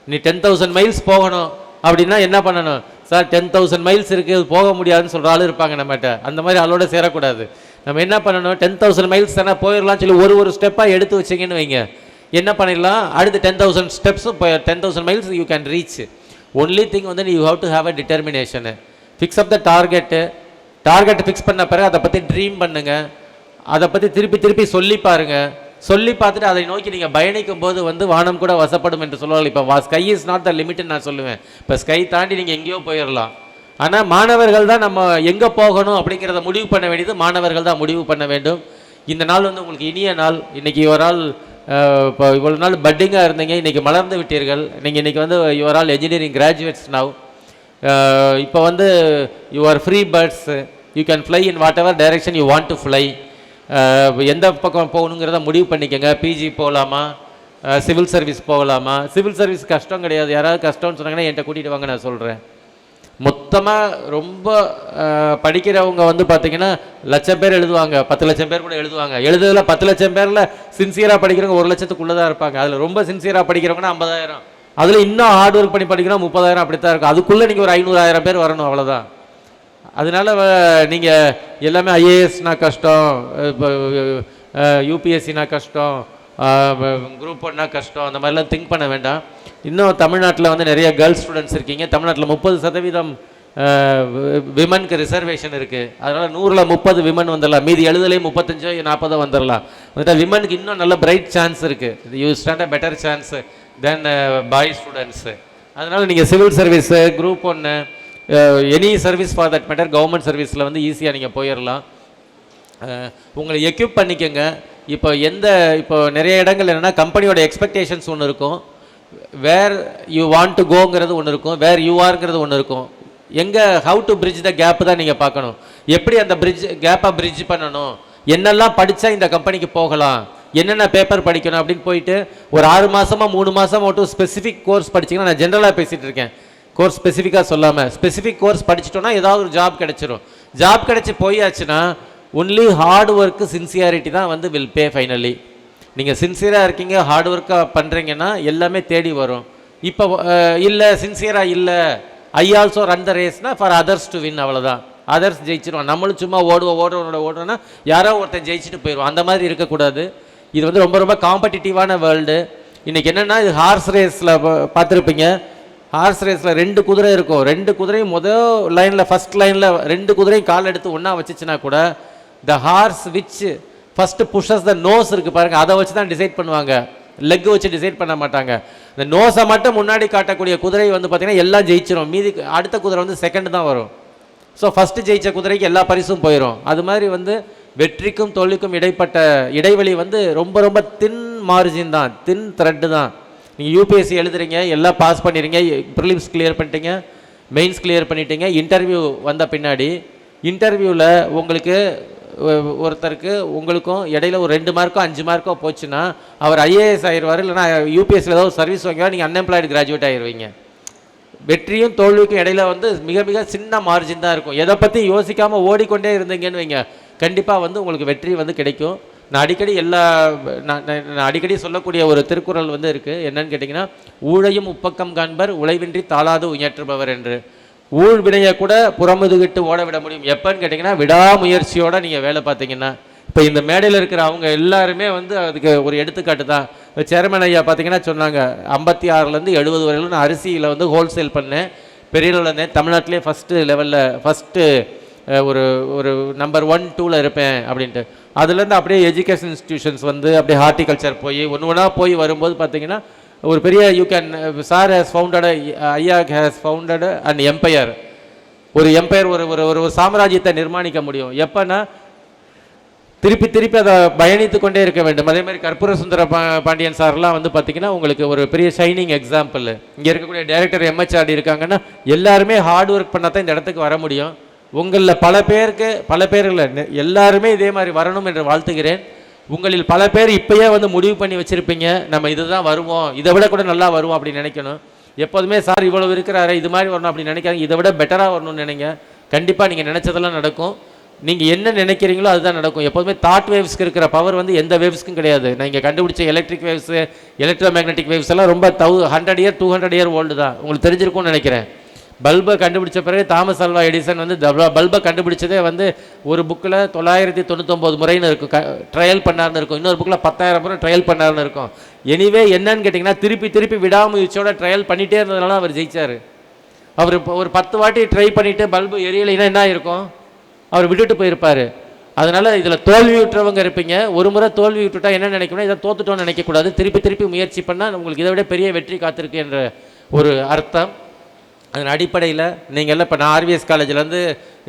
நீ 10,000 miles போகணும் அப்படின்னா என்ன பண்ணணும்? சார் 10,000 miles இருக்குது, போக முடியாதுன்னு சொல்கிற ஆள் இருப்பாங்க நம்மகிட்ட. அந்த மாதிரி ஆளோட சேரக்கூடாது. நம்ம என்ன பண்ணணும்? 10,000 miles தானே போயிடலாம் சொல்லி ஒரு ஸ்டெப்பாக எடுத்து வச்சிங்கன்னு வைங்க, என்ன பண்ணிடலாம்? அடுத்து 10,000 ஸ்டெப்ஸும் 10,000 miles you can reach. Only thing வந்து you have to have a determination. Fix up the target fix பண்ண பிறகு அதை பற்றி ட்ரீம் பண்ணுங்க, அதை பற்றி திருப்பி திருப்பி சொல்லி பாருங்க. சொல்லி பார்த்துட்டு அதை நோக்கி நீங்கள் பயணிக்கும் போது வந்து வானம் கூட வசப்படும் என்று சொல்லுவாங்க. இப்போ ஸ்கை இஸ் நாட் த லிமிட்னு நான் சொல்லுவேன். இப்போ ஸ்கை தாண்டி நீங்கள் எங்கேயோ போயிடலாம். ஆனால் மாணவர்கள் தான் நம்ம எங்கே போகணும் அப்படிங்கிறத முடிவு பண்ண வேண்டியது மாணவர்கள் தான் முடிவு பண்ண வேண்டும். இந்த நாள் வந்து உங்களுக்கு இனிய நாள். இன்றைக்கி ஒரு ஆள் இப்போ இவ்வளோ நாள் பட்டிங்காக இருந்தீங்க, இன்றைக்கி மலர்ந்து விட்டீர்கள். நீங்கள் இன்றைக்கி வந்து your all engineering graduates now. இப்போ வந்து you are free birds, you can fly in what ever direction you want to fly. எந்த பக்கம் போகணுங்கிறத முடிவு பண்ணிக்கோங்க. பிஜி போகலாமா, சிவில் சர்வீஸ் போகலாமா? சிவில் சர்வீஸ் கஷ்டம் கிடையாது. யாராவது கஷ்டம்னு சொன்னாங்கன்னா என்கிட்ட கூட்டிகிட்டு வாங்க, நான் சொல்கிறேன். மொத்தமாக ரொம்ப படிக்கிறவங்க வந்து பார்த்தீங்கன்னா லட்சம் பேர் எழுதுவாங்க, 10 லட்சம் பேர் கூட எழுதுவாங்க. எழுதுதில் 10 லட்சம் பேரில் சின்சியராக படிக்கிறவங்க 1 லட்சத்துக்குள்ளே தான் இருப்பாங்க. அதில் ரொம்ப சின்சியராக படிக்கிறவங்கன்னா 50,000, அதில் இன்னும் ஹார்ட் ஒர்க் பண்ணி படிக்கிறோம் 30,000, அப்படி தான் இருக்கும். அதுக்குள்ளே நீங்கள் ஒரு 500,000 பேர் வரணும், அவ்வளோதான். அதனால் நீங்கள் எல்லாமே ஐஏஎஸ்னா கஷ்டம், இப்போ யூபிஎஸ்சினா கஷ்டம், குரூப் 1னா கஷ்டம், அந்த மாதிரிலாம் திங்க் பண்ண வேண்டாம். இன்னும் தமிழ்நாட்டில் வந்து நிறைய கேர்ள்ஸ் ஸ்டூடெண்ட்ஸ் இருக்கீங்க. தமிழ்நாட்டில் 30% விமனுக்கு ரிசர்வேஷன் இருக்குது. அதனால் 100ல் 30 விமன் வந்துடலாம். மீதி 70 35 40 வந்துடலாம். வந்துட்டு விமனுக்கு இன்னும் நல்ல பிரைட் சான்ஸ் இருக்குது. You stand a better chance then bye students. அதனால் நீங்கள் civil service, group 1, any service for that matter, government சர்வீஸில் வந்து ஈஸியாக நீங்கள் போயிடலாம். உங்களை எக்யூப் பண்ணிக்கோங்க. இப்போ நிறைய இடங்கள் என்னென்னா கம்பெனியோட எக்ஸ்பெக்டேஷன்ஸ் ஒன்று இருக்கும், வேர் யூ வாண்ட் டு கோங்கிறது ஒன்று இருக்கும், வேர் யூ ஆர்ங்கிறது ஒன்று இருக்கும். எங்கே how to bridge the gap தான் நீங்கள் பார்க்கணும். எப்படி அந்த கேப்பை பிரிட்ஜ் பண்ணணும், என்னெல்லாம் படித்தா இந்த கம்பெனிக்கு போகலாம், என்னென்ன பேப்பர் படிக்கணும் அப்படின்னு போயிட்டு ஒரு 6 மாதமாக 3 மாதம் மட்டும் ஸ்பெசிஃபிக் கோர்ஸ் படிச்சிங்கன்னா, நான் ஜென்ரலாக பேசிகிட்டு இருக்கேன், கோர்ஸ் ஸ்பெசிஃபிக்காக சொல்லாமல், ஸ்பெசிஃபிக் கோர்ஸ் படிச்சிட்டோன்னா ஏதாவது ஒரு ஜாப் கிடச்சிரும். ஜாப் கிடச்சி போயாச்சுன்னா ஒன்லி ஹார்ட் ஒர்க்கு சின்சியாரிட்டி தான் வந்து வில் பே ஃபைனலி. நீங்கள் சின்சியராக இருக்கீங்க, ஹார்ட் ஒர்க்காக பண்ணுறீங்கன்னா எல்லாமே தேடி வரும். இப்போ இல்லை சின்சியராக இல்லை, ஐ ஆல்சோ ரன் த ரேஸ்னா ஃபார் அதர்ஸ் டு வின், அவ்வளோதான். அதர்ஸ் ஜெயிச்சிருவோம், நம்மளும் சும்மா ஓடுறோன்னா யாரோ ஒருத்தன் ஜெயிச்சுட்டு போயிடுவோம். அந்த மாதிரி இருக்கக்கூடாது. இது வந்து ரொம்ப ரொம்ப காம்படிட்டிவான வேர்ல்டு. இன்றைக்கி என்னென்னா, இது ஹார்ஸ் ரேஸில் பார்த்துருப்பீங்க. ஹார்ஸ் ரேஸில் 2 குதிரை இருக்கும். 2 குதிரையும் ஃபஸ்ட் லைனில் 2 குதிரையும் கால் எடுத்து ஒன்றா வச்சுச்சுன்னா கூட the horse which first pushes the nose இருக்குது பாருங்கள், அதை வச்சு தான் டிசைட் பண்ணுவாங்க. லெக் வச்சு டிசைட் பண்ண மாட்டாங்க. இந்த நோஸை மட்டும் முன்னாடி காட்டக்கூடிய குதிரை வந்து பார்த்திங்கன்னா எல்லாம் ஜெயிச்சிடும். மீதி அடுத்த குதிரை வந்து செகண்ட் தான் வரும். ஸோ ஃபஸ்ட்டு ஜெயித்த குதிரைக்கு எல்லா பரிசும் போயிடும். அது மாதிரி வந்து வெற்றிக்கும் தோல்விக்கும் இடைப்பட்ட இடைவெளி வந்து ரொம்ப ரொம்ப தின் மார்ஜின் தான், தின் த்ரெட்டு தான். நீங்கள் யூபிஎஸ்சி எழுதுறீங்க, எல்லாம் பாஸ் பண்ணிடுறீங்க, ப்ரிலிம்ஸ் கிளியர் பண்ணிட்டீங்க, மெயின்ஸ் கிளியர் பண்ணிட்டீங்க. இன்டர்வியூ வந்த பின்னாடி இன்டர்வியூவில் உங்களுக்கு ஒருத்தருக்கு உங்களுக்கும் இடையில ஒரு 2 மார்க்கோ 5 மார்க்கோ போச்சுன்னா அவர் ஐஏஎஸ் ஆயிடுவார், இல்லைனா யூபிஎஸ்சியில் ஏதாவது சர்வீஸ் வாங்கினா நீங்கள் அன்எம்ப்ளாய்டு கிராஜுவேட் ஆகிடுவீங்க. வெற்றியும் தோல்விக்கும் இடையில வந்து மிக மிக சின்ன மார்ஜின் தான் இருக்கும். எதை பற்றி யோசிக்காமல் ஓடிக்கொண்டே இருந்தீங்கன்னு வைங்க, கண்டிப்பாக வந்து உங்களுக்கு வெற்றி வந்து கிடைக்கும். நான் அடிக்கடி சொல்லக்கூடிய ஒரு திருக்குறள் வந்து இருக்குது. என்னன்னு கேட்டிங்கன்னா, ஊழையும் உப்பக்கம் காண்பர் உழைவின்றி தாளாது உயற்றுபவர் என்று. ஊழ் வினையை கூட புறமுதுகிட்டு ஓட விட முடியும். எப்போன்னு கேட்டிங்கன்னா, விடாமுயற்சியோடு நீங்கள் வேலை பார்த்தீங்கன்னா. இப்போ இந்த மேடையில் இருக்கிற அவங்க எல்லாருமே வந்து அதுக்கு ஒரு எடுத்துக்காட்டு தான். சேர்மன் ஐயா பார்த்தீங்கன்னா சொன்னாங்க, 56லேருந்து 70 வரையிலும் நான் அரிசியில் வந்து ஹோல்சேல் பண்ணேன், பெரிய லெவலில் இருந்தேன், தமிழ்நாட்டிலே ஃபஸ்ட்டு ஒரு ஒரு நம்பர் 1 2ல் இருப்பேன் அப்படின்ட்டு. அதுலேருந்து அப்படியே எஜுகேஷன் இன்ஸ்டிடியூஷன்ஸ் வந்து அப்படியே ஹார்டிகல்ச்சர் போய் ஒன்றா போய் வரும்போது பார்த்தீங்கன்னா ஒரு பெரிய சார் ஹேஸ் ஃபவுண்டட், ஐயா ஹேஸ் ஃபவுண்டட் அண்ட் எம்பையர். ஒரு எம்பையர், ஒரு சாம்ராஜ்யத்தை நிர்மாணிக்க முடியும். எப்போன்னா திருப்பி அதை பயணித்து கொண்டே இருக்க வேண்டும். அதே மாதிரி கற்பூர சுந்தர பாண்டியன் சார்லாம் வந்து பார்த்திங்கன்னா உங்களுக்கு ஒரு பெரிய ஷைனிங் எக்ஸாம்பிள். இங்கே இருக்கக்கூடிய டைரக்டர் MHRD இருக்காங்கன்னா எல்லாருமே ஹார்ட் ஒர்க் பண்ணால் தான் இந்த இடத்துக்கு வர முடியும். உங்களில் பல பேர் இல்லை, எல்லாருமே இதே மாதிரி வரணும் என்று வாழ்த்துகிறேன். உங்களில் பல பேர் இப்போயே வந்து முடிவு பண்ணி வச்சுருப்பீங்க, நம்ம இதுதான் வருவோம், இதை விட கூட நல்லா வருவோம் அப்படின்னு நினைக்கணும். எப்போதுமே சார் இவ்வளோ இருக்கிறாரு, இது மாதிரி வரணும் அப்படின்னு நினைக்காங்க, இதை விட பெட்டராக வரணும்னு நினைங்க. கண்டிப்பாக நீங்கள் நினச்சதெல்லாம் நடக்கும். நீங்கள் என்ன நினைக்கிறீங்களோ அதுதான் நடக்கும். எப்போதுமே தாட் வேவ்ஸ்க்கு இருக்கிற பவர் வந்து எந்த வேவ்ஸ்க்கும் கிடையாது. நான் இங்கே கண்டுபிடிச்ச electric waves, electro magnetic waves எல்லாம் ரொம்ப 100 இயர் 200 இயர் ஓல்டு தான். உங்களுக்கு தெரிஞ்சிருக்கும்னு நினைக்கிறேன். பல்பை கண்டுபிடிச்ச பிறகு தாமஸ் ஆல்வா எடிசன் வந்து பல்பை கண்டுபிடிச்சதே வந்து ஒரு புக்கில் 999 முறைன்னு இருக்கும் ட்ரையல் பண்ணார்னு இருக்கும், இன்னொரு புக்கில் 10,000 முறை ட்ரையல் பண்ணார்னு இருக்கும். எனிவே என்னன்னு கேட்டிங்கன்னா, திருப்பி விடாமுயற்சியோட ட்ரையல் பண்ணிகிட்டே இருந்ததுனால அவர் ஜெயிச்சார். அவர் இப்போ ஒரு 10 வாட்டி ட்ரை பண்ணிவிட்டு பல்பு எரியலைன்னா என்ன இருக்கும்? அவர் விட்டுட்டு போயிருப்பார். அதனால் இதில் தோல்வியுற்றவங்க இருப்பீங்க. ஒரு முறை தோல்வி விட்டுட்டா என்ன நினைக்கணும், இதை தோத்துட்டோன்னு நினைக்கக்கூடாது. திருப்பி திருப்பி முயற்சி பண்ணால் உங்களுக்கு இதை விட பெரிய வெற்றி காத்திருக்கு என்ற ஒரு அர்த்தம். அதன் அடிப்படையில் நீங்கள் எல்லாம் இப்போ நான் ஆர்விஎஸ் காலேஜிலேருந்து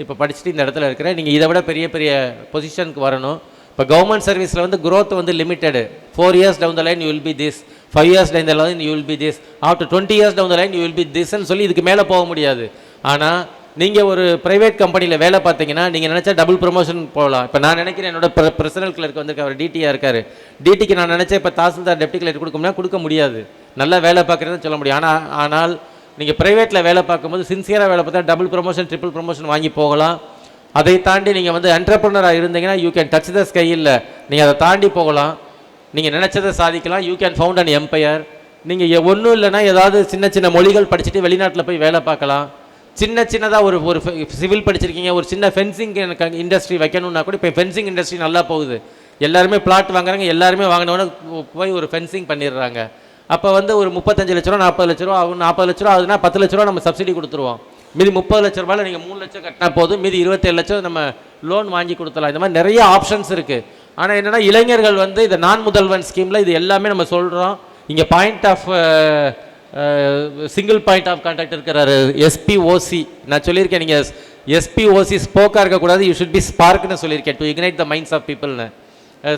இப்போ படிச்சுட்டு இந்த இடத்துல இருக்கிறேன். நீங்கள் இதை விட பெரிய பெரிய பொசிஷனுக்கு வரணும். இப்போ கவர்மெண்ட் சர்வீஸில் வந்து growth வந்து limited. 4 years down the line you will be this, 5 years down the line you will be this, after 20 years down the line you will be this ன்னு சொல்லி இதுக்கு மேலே போக முடியாது. ஆனால் நீங்கள் ஒரு ப்ரைவேட் கம்பெனியில் வேலை பார்த்தீங்கன்னா நீங்கள் நினச்சா டபுள் ப்ரொமோஷன் போகலாம். இப்போ நான் நினைக்கிறேன் என்னோட பர்சனல் கிளர்க் வந்திருக்க அவர் டிடியாக இருக்கார். டிடிக்கு நான் நினச்சேன் இப்போ தாசில்தார் டெப்டி கலெக்டர் கொடுக்கணும்னா கொடுக்க முடியாது. நல்லா வேலை பார்க்குறதுன்னு சொல்ல முடியும். ஆனால் நீங்கள் ப்ரைவேட்டில் வேலை பார்க்கும்போது சின்சியராக வேலை பார்த்தா டபுள் ப்ரொமோஷன் ட்ரிபிள் ப்ரொமோஷன் வாங்கி போகலாம். அதை தாண்டி நீங்கள் வந்து என்டர்பிரனராக இருந்தீங்கன்னா you can touch the sky. இல்லை நீங்கள் அதை தாண்டி போகலாம். நீங்கள் நினச்சதை சாதிக்கலாம். You can found an empire. நீங்கள் ஒன்றும் இல்லைன்னா ஏதாவது சின்ன சின்ன மொழிகள் படிச்சுட்டு வெளிநாட்டில் போய் வேலை பார்க்கலாம். சின்னதாக ஒரு சிவில் படிச்சிருக்கீங்க, ஒரு சின்ன ஃபென்சிங் இண்டஸ்ட்ரி வைக்கணும்னா கூட இப்போ ஃபென்சிங் இண்டஸ்ட்ரி நல்லா போகுது. எல்லாருமே பிளாட் வாங்குறாங்க. எல்லாருமே வாங்கினோன்னே போய் ஒரு ஃபென்சிங் பண்ணிடுறாங்க. அப்போ வந்து ஒரு 35 லட்ச ரூபா 40 லட்ச ரூபா ஆகும். 40 லட்ச ரூபா ஆகுதுன்னா 10 லட்ச ரூபா நம்ம சப்சிடி கொடுத்துருவோம். மீதி 30 லட்ச ரூபாயில் நீங்கள் 3 லட்சம் கட்டினா போதும். மீதி 27 லட்சம் நம்ம லோன் வாங்கி கொடுத்துலாம். இந்த மாதிரி நிறைய ஆப்ஷன்ஸ் இருக்குது. ஆனால் என்னென்னா இளைஞர்கள் வந்து இந்த நான் முதல்வன் ஸ்கீமில் இது எல்லாமே நம்ம சொல்கிறோம். இங்கே point of single point of contact இருக்கிறாரு எஸ்பிஓசி. நான் சொல்லியிருக்கேன் நீங்கள் எஸ்பிஓசி ஸ்போக்காக இருக்கக்கூடாது, யூ ஷுட் பி ஸ்பார்க்னு சொல்லியிருக்கேன், to ignite the minds of பீப்புள்னு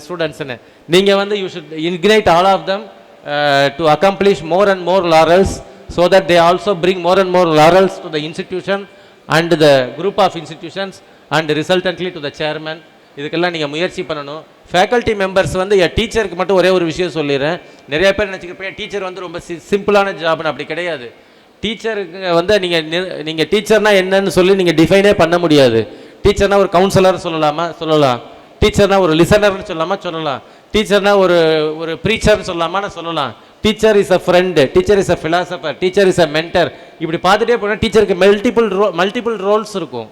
ஸ்டூடெண்ட்ஸ்னு. நீங்கள் வந்து you should ignite all of them to accomplish more and more laurels, so that they also bring more and more laurels to the institution and the group of institutions and resultantly to the chairman. இதுக்கெல்லாம் நீங்கள் முயற்சி பண்ணணும். ஃபேக்கல்ட்டி மெம்பர்ஸ் வந்து டீச்சருக்கு மட்டும் ஒரே ஒரு விஷயம் சொல்லிடுறேன். நிறைய பேர் நினச்சிக்கிறப்ப டீச்சர் வந்து ரொம்ப சிம்பிளான ஜாப்னு. அப்படி கிடையாது. டீச்சருக்கு வந்து நீங்கள் டீச்சர்னால் என்னன்னு சொல்லி நீங்கள் டிஃபைனே பண்ண முடியாது. டீச்சர்னா ஒரு கவுன்சிலர் சொல்லலாம். டீச்சர்னா ஒரு லிசனர்னு சொல்லலாம். டீச்சர்னா ஒரு ப்ரீச்சர்னு சொல்லலாம். Teacher is a friend, teacher is a philosopher, teacher is a mentor. இப்படி பார்த்துட்டே போனால் டீச்சருக்கு மல்டிபிள் ரோல்ஸ் இருக்கும்.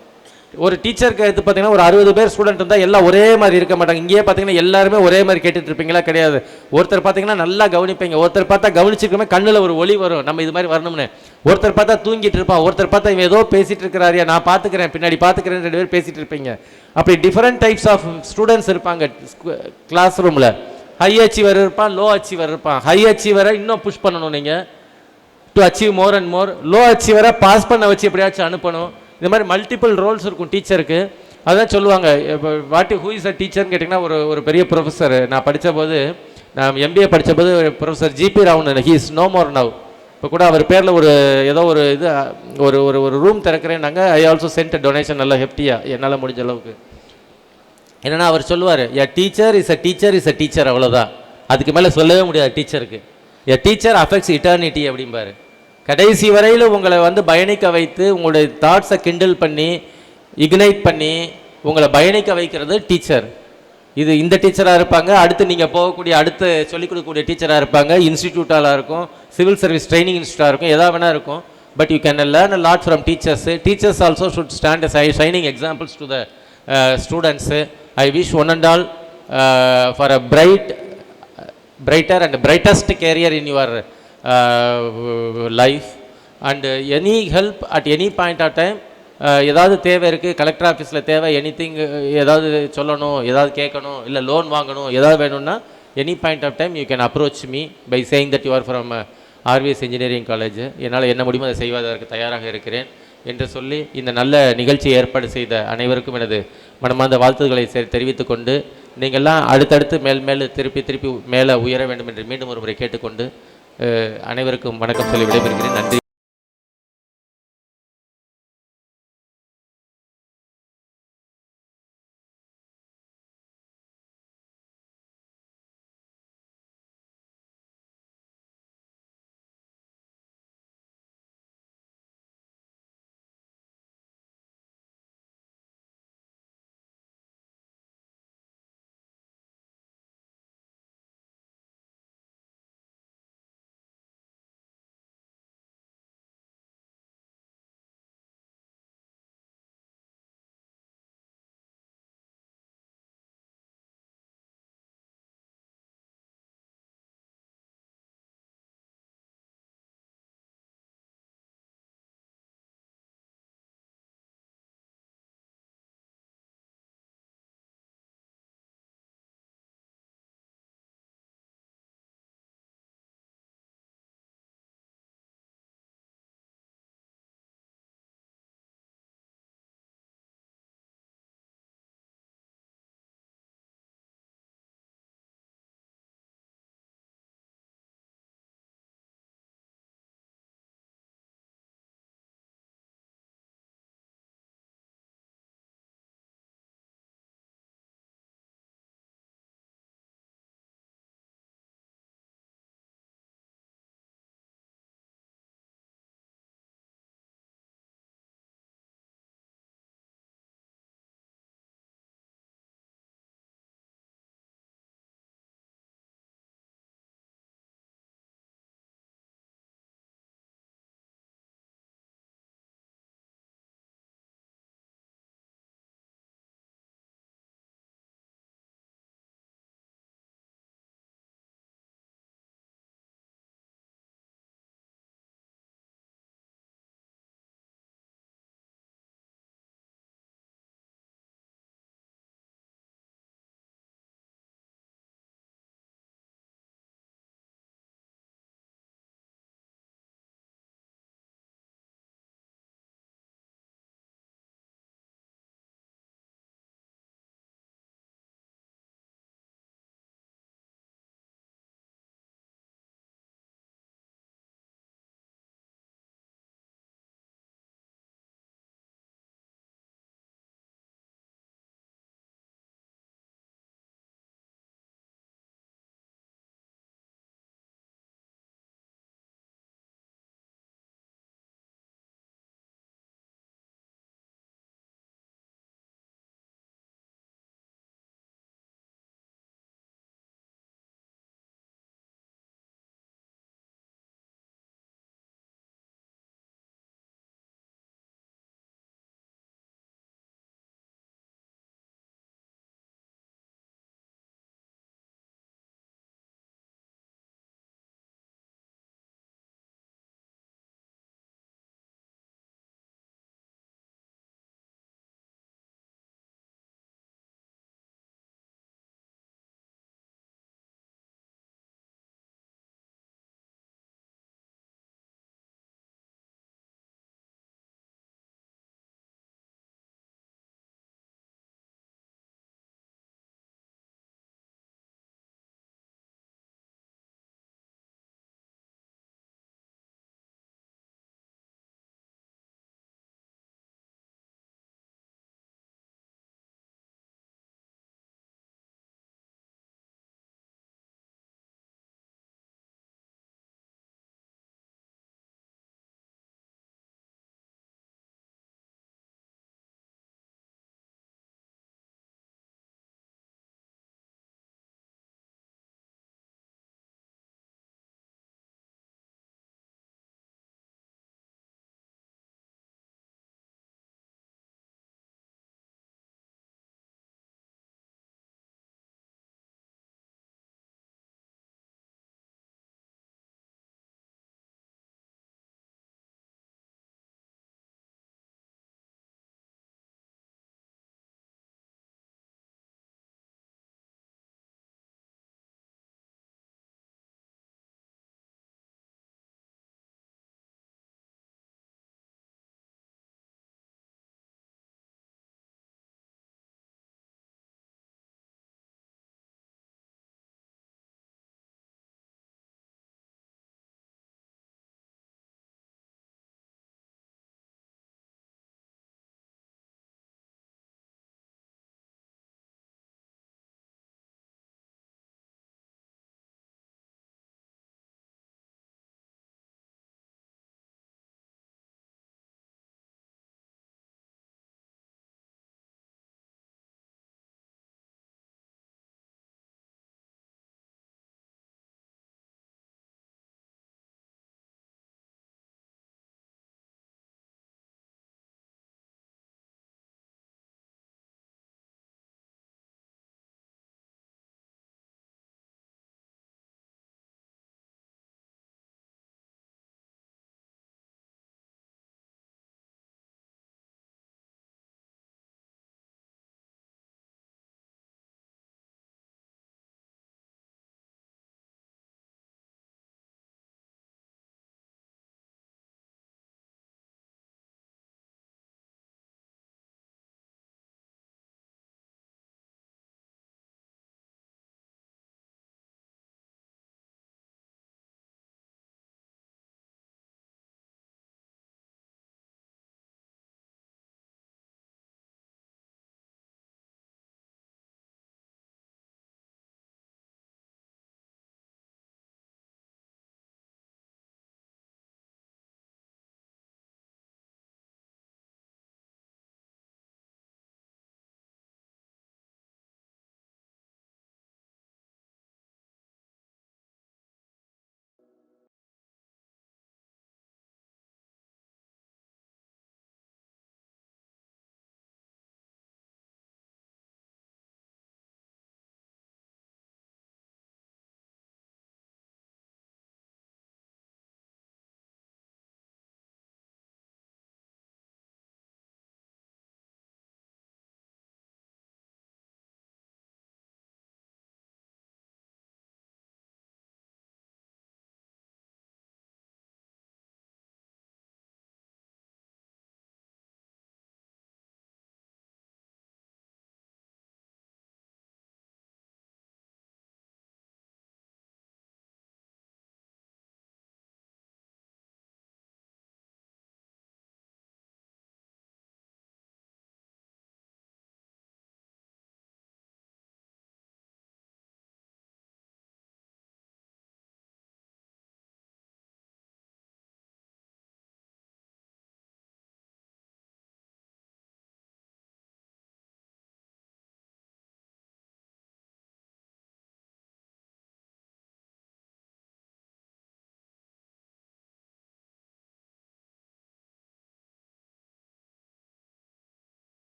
ஒரு டீச்சருக்கு எடுத்து பார்த்தீங்கன்னா ஒரு 60 பேர் ஸ்டூடெண்ட் இருந்தால் எல்லாம் ஒரே மாதிரி இருக்க மாட்டாங்க. இங்கேயே பார்த்தீங்கன்னா எல்லாருமே ஒரே மாதிரி கேட்டுட்டு இருப்பீங்களா? கிடையாது. ஒருத்தர் பார்த்தீங்கன்னா நல்லா கவனிப்பீங்க. ஒருத்தர் பார்த்தா கவனிச்சிருக்கமே கண்ணில் ஒரு ஒளி வரும், நம்ம இது மாதிரி வரணும்னு. ஒருத்தர் பார்த்தா தூங்கிட்டு இருப்பான். ஒருத்தர் பார்த்தா இவன் ஏதோ பேசிட்டு இருக்கிறாரியா, நான் பார்த்துக்கிறேன் பின்னாடி பார்த்துக்கிறேன், 2 பேர் பேசிட்டு இருப்பீங்க. அப்படி டிஃப்ரெண்ட் டைப்ஸ் ஆஃப் ஸ்டூடெண்ட்ஸ் இருப்பாங்க கிளாஸ் ரூமில். ஹை அச்சீவர் இருப்பான், லோ அச்சீவர் இருப்பான். ஹை அச்சீவரை இன்னும் புஷ் பண்ணணும் நீங்கள் to achieve more and more. Low அச்சீவரை பாஸ் பண்ண வச்சு எப்படியாச்சும் அனுப்பணும். இந்த மாதிரி மல்டிபிள் ரோல்ஸ் இருக்கும் டீச்சருக்கு. அதுதான் சொல்லுவாங்க. இப்போ ஹூ இஸ் அ டீச்சர்னு கேட்டிங்கன்னா ஒரு பெரிய ப்ரொஃபஸர், நான் படித்தபோது, நான் எம்பிஏ படித்தபோது professor GP Ravan, he is no more now. இப்போ கூட அவர் பேரில் ஏதோ ஒரு இது ஒரு ரூம் திறக்கிறேன்னாங்க. ஐ ஆல்சோ சென்ட் டொனேஷன் நல்லா ஹெஃப்டியாக என்னால் முடிஞ்ச அளவுக்கு. என்னென்னா அவர் சொல்லுவார், a teacher is a teacher is a teacher, அவ்வளோதான். அதுக்கு மேலே சொல்லவே முடியாது டீச்சருக்கு. எ டீச்சர் அஃபெக்ட்ஸ் இட்டர்னிட்டி அப்படிம்பாரு. கடைசி வரையில் உங்களை வந்து பயணிக்க வைத்து உங்களுடைய தாட்ஸை கிண்டில் பண்ணி இக்னைட் பண்ணி உங்களை பயணிக்க வைக்கிறது டீச்சர். இது இந்த டீச்சராக இருப்பாங்க, அடுத்து நீங்கள் போகக்கூடிய அடுத்து சொல்லிக் கொடுக்கக்கூடிய டீச்சராக இருப்பாங்க, இன்ஸ்டிடியூட்டாக இருக்கும், சிவில் சர்வீஸ் ட்ரைனிங் இன்ஸ்டியூட்டாக இருக்கும், எதாவது வேணா இருக்கும். But you can learn a lot from teachers. Teachers also should stand as shining examples to the students. I wish one and all for a brighter and brightest career in your life, and any help at any point of time. ஏதாவது தேவை இருக்குது, கலெக்டர் ஆஃபீஸில் தேவை, எனிதிங், ஏதாவது சொல்லணும், ஏதாவது கேட்கணும், இல்லை லோன் வாங்கணும், ஏதாவது வேணும்னா any point of time you can approach me by saying that you are from RVS engineering college. என்னால் என்ன முடியுமோ அதை செய்வதற்கு தயாராக இருக்கிறேன் என்று சொல்லி இந்த நல்ல நிகழ்ச்சியை ஏற்பாடு செய்த அனைவருக்கும் எனது மனமார்ந்த வாழ்த்துக்களை தெரிவித்துக் கொண்டு, நீங்கள்லாம் அடுத்தடுத்து மேல் திருப்பி மேலே உயர வேண்டும் என்று மீண்டும் ஒரு முறை கேட்டுக்கொண்டு அனைவருக்கும் வணக்கம் சொல்லி விடைபெறுகிறேன். நன்றி.